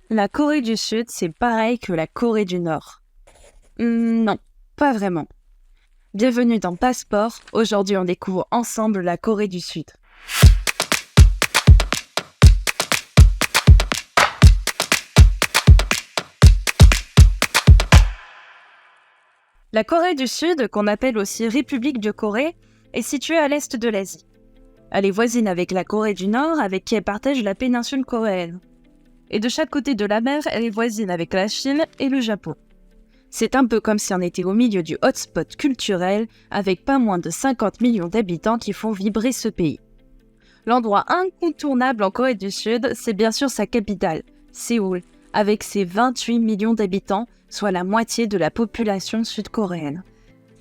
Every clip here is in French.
La Corée du Sud, c'est pareil que la Corée du Nord. Non, pas vraiment. Bienvenue dans Passeport. Aujourd'hui, on découvre ensemble la Corée du Sud. La Corée du Sud, qu'on appelle aussi République de Corée, est située à l'est de l'Asie. Elle est voisine avec la Corée du Nord, avec qui elle partage la péninsule coréenne. Et de chaque côté de la mer, elle est voisine avec la Chine et le Japon. C'est un peu comme si on était au milieu du hotspot culturel, avec pas moins de 50 millions d'habitants qui font vibrer ce pays. L'endroit incontournable en Corée du Sud, c'est bien sûr sa capitale, Séoul, avec ses 28 millions d'habitants, soit la moitié de la population sud-coréenne.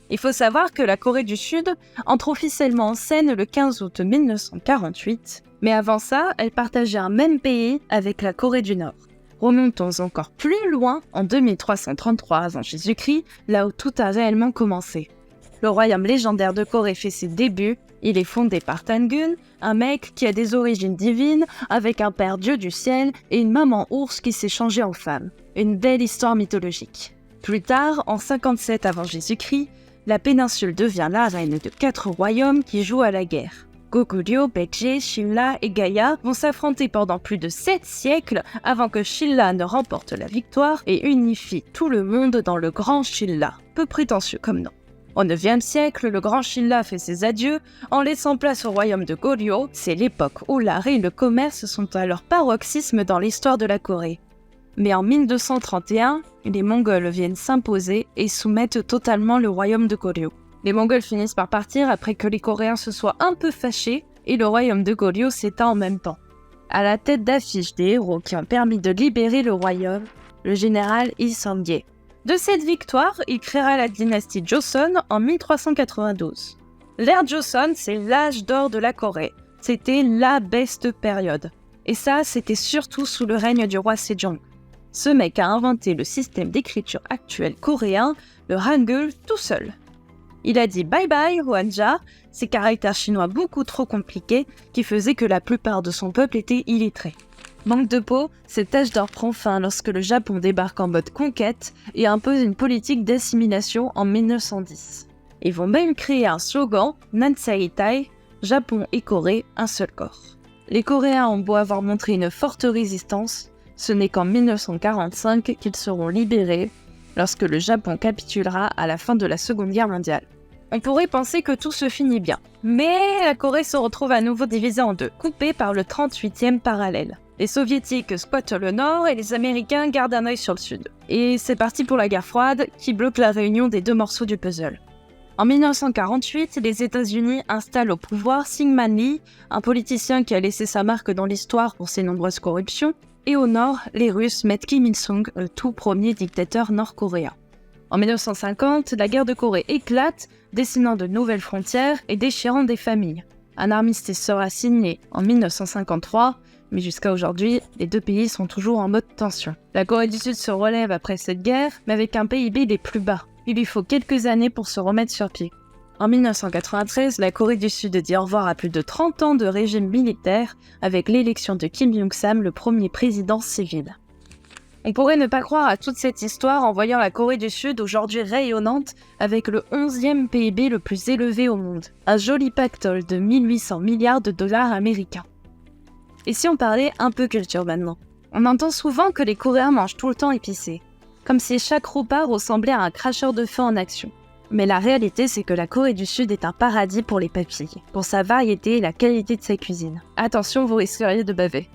Il faut savoir que la Corée du Sud entre officiellement en scène le 15 août 1948, mais avant ça, elle partageait un même pays avec la Corée du Nord. Remontons encore plus loin, en 2333 avant Jésus-Christ, là où tout a réellement commencé. Le royaume légendaire de Corée fait ses débuts. Il est fondé par Tangun, un mec qui a des origines divines, avec un père dieu du ciel et une maman ours qui s'est changée en femme. Une belle histoire mythologique. Plus tard, en 57 avant Jésus-Christ, la péninsule devient la reine de 4 royaumes qui jouent à la guerre. Goguryeo, Baekje, Sinla et Gaya vont s'affronter pendant plus de 7 siècles avant que Sinla ne remporte la victoire et unifie tout le monde dans le Grand Sinla, peu prétentieux comme nom. Au IXe siècle, le Grand Sinla fait ses adieux en laissant place au royaume de Goryeo. C'est l'époque où l'art et le commerce sont à leur paroxysme dans l'histoire de la Corée. Mais en 1231, les Mongols viennent s'imposer et soumettent totalement le royaume de Goryeo. Les Mongols finissent par partir après que les Coréens se soient un peu fâchés et le royaume de Goryeo s'éteint en même temps. À la tête d'affiche des héros qui ont permis de libérer le royaume, le général Lee Sang-ye. De cette victoire, il créera la dynastie Joseon en 1392. L'ère Joseon, c'est l'âge d'or de la Corée. C'était la best période. Et ça, c'était surtout sous le règne du roi Sejong. Ce mec a inventé le système d'écriture actuel coréen, le Hangul, tout seul. Il a dit bye-bye au hanja, ces caractères chinois beaucoup trop compliqués qui faisaient que la plupart de son peuple était illettré. Manque de peau, cet âge d'or prend fin lorsque le Japon débarque en mode conquête et impose une politique d'assimilation en 1910. Ils vont même créer un slogan, Nanseitai, Japon et Corée, un seul corps. Les Coréens ont beau avoir montré une forte résistance, ce n'est qu'en 1945 qu'ils seront libérés, lorsque le Japon capitulera à la fin de la Seconde Guerre mondiale. On pourrait penser que tout se finit bien, mais la Corée se retrouve à nouveau divisée en deux, coupée par le 38e parallèle. Les Soviétiques squattent le nord et les Américains gardent un œil sur le sud. Et c'est parti pour la guerre froide, qui bloque la réunion des deux morceaux du puzzle. En 1948, les États-Unis installent au pouvoir Syngman Lee, un politicien qui a laissé sa marque dans l'histoire pour ses nombreuses corruptions, et au nord, les Russes mettent Kim Il-sung, le tout premier dictateur nord-coréen. En 1950, la guerre de Corée éclate, dessinant de nouvelles frontières et déchirant des familles. Un armistice sera signé en 1953, mais jusqu'à aujourd'hui, les deux pays sont toujours en mode tension. La Corée du Sud se relève après cette guerre, mais avec un PIB des plus bas. Il lui faut quelques années pour se remettre sur pied. En 1993, la Corée du Sud dit au revoir à plus de 30 ans de régime militaire avec l'élection de Kim Jong-sam, le premier président civil. On pourrait ne pas croire à toute cette histoire en voyant la Corée du Sud aujourd'hui rayonnante avec le 11e PIB le plus élevé au monde. Un joli pactole de 1800 milliards de dollars américains. Et si on parlait un peu culture maintenant? On entend souvent que les Coréens mangent tout le temps épicé, comme si chaque repas ressemblait à un cracheur de feu en action. Mais la réalité, c'est que la Corée du Sud est un paradis pour les papilles, pour sa variété et la qualité de sa cuisine. Attention, vous risqueriez de baver.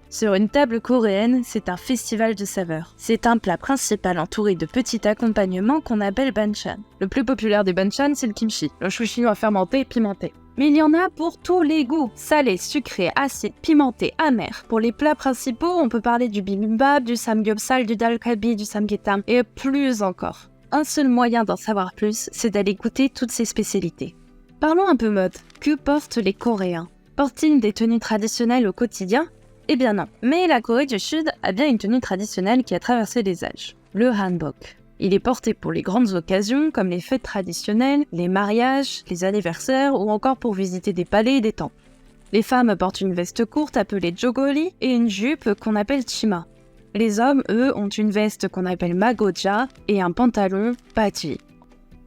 Sur une table coréenne, c'est un festival de saveurs. C'est un plat principal entouré de petits accompagnements qu'on appelle banchan. Le plus populaire des banchan, c'est le kimchi, le chou chinois fermenté et pimenté. Mais il y en a pour tous les goûts, salé, sucré, acide, pimenté, amer. Pour les plats principaux, on peut parler du bibimbap, du samgyeopsal, du dalgalbi, du samgyetang et plus encore. Un seul moyen d'en savoir plus, c'est d'aller goûter toutes ces spécialités. Parlons un peu mode. Que portent les Coréens? Portent-ils des tenues traditionnelles au quotidien? Eh bien non. Mais la Corée du Sud a bien une tenue traditionnelle qui a traversé les âges. Le hanbok. Il est porté pour les grandes occasions comme les fêtes traditionnelles, les mariages, les anniversaires ou encore pour visiter des palais et des temples. Les femmes portent une veste courte appelée jogoli et une jupe qu'on appelle chima. Les hommes, eux, ont une veste qu'on appelle magoja et un pantalon bachi.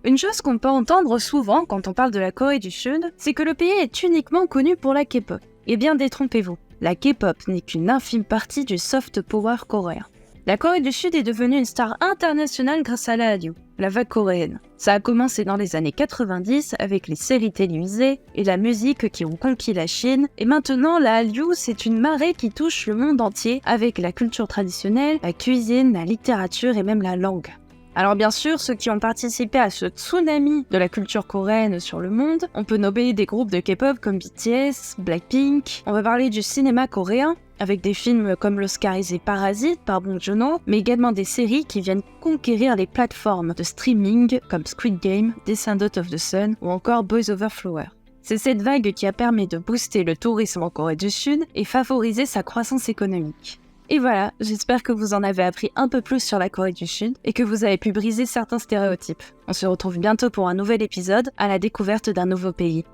Une chose qu'on peut entendre souvent quand on parle de la Corée du Sud, c'est que le pays est uniquement connu pour la K-pop. Eh bien, détrompez-vous, la K-pop n'est qu'une infime partie du soft power coréen. La Corée du Sud est devenue une star internationale grâce à la Hallyu, la vague coréenne. Ça a commencé dans les années 90 avec les séries télévisées et la musique qui ont conquis la Chine, et maintenant la Hallyu c'est une marée qui touche le monde entier avec la culture traditionnelle, la cuisine, la littérature et même la langue. Alors bien sûr, ceux qui ont participé à ce tsunami de la culture coréenne sur le monde, on peut nommer des groupes de K-pop comme BTS, Blackpink, on va parler du cinéma coréen, avec des films comme l'oscarisé Parasite par Bong Joon-ho, mais également des séries qui viennent conquérir les plateformes de streaming comme Squid Game, Descendants of the Sun ou encore Boys Over Flower. C'est cette vague qui a permis de booster le tourisme en Corée du Sud et favoriser sa croissance économique. Et voilà, j'espère que vous en avez appris un peu plus sur la Corée du Sud et que vous avez pu briser certains stéréotypes. On se retrouve bientôt pour un nouvel épisode à la découverte d'un nouveau pays.